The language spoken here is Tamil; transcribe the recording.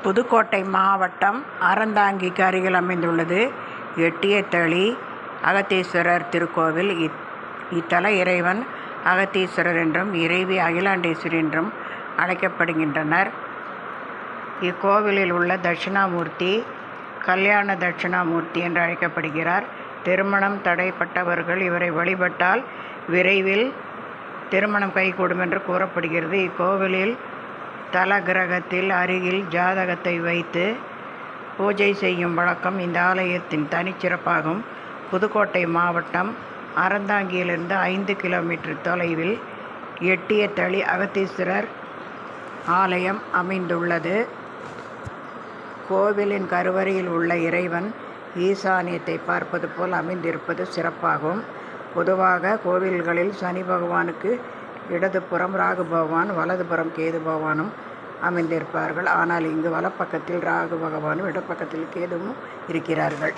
புதுக்கோட்டை மாவட்டம் அறந்தாங்கிக்கு அருகில் அமைந்துள்ளது எட்டியத்தளி அகத்தீஸ்வரர் திருக்கோவில். இத்தல இறைவன் அகத்தீஸ்வரர் என்றும் இறைவி அகிலாண்டேஸ்வரி என்றும் அழைக்கப்படுகின்றனர். இக்கோவிலில் உள்ள தட்சிணாமூர்த்தி கல்யாண தட்சிணாமூர்த்தி என்று அழைக்கப்படுகிறார். திருமணம் தடைப்பட்டவர்கள் இவரை வழிபட்டால் விரைவில் திருமணம் கைகூடும் என்று கூறப்படுகிறது. இக்கோவிலில் தல கிரகத்தில் அருகில் ஜாதகத்தை வைத்து பூஜை செய்யும் வழக்கம் இந்த ஆலயத்தின் தனிச்சிறப்பாகும். புதுக்கோட்டை மாவட்டம் அறந்தாங்கியிலிருந்து 5 கிலோமீட்டர் தொலைவில் எட்டியத்தளி அகத்தீஸ்வரர் ஆலயம் அமைந்துள்ளது. கோவிலின் கருவறையில் உள்ள இறைவன் ஈசானியத்தை பார்ப்பது போல் அமைந்திருப்பது சிறப்பாகும். பொதுவாக கோவில்களில் சனி பகவானுக்கு இடதுபுறம் ராகு பகவான், வலதுபுறம் கேது பகவானும் அமைந்திருப்பார்கள். ஆனால் இங்கு வலப்பக்கத்தில் ராகு பகவானும் இடப்பக்கத்தில் கேதுவும் இருக்கிறார்கள்.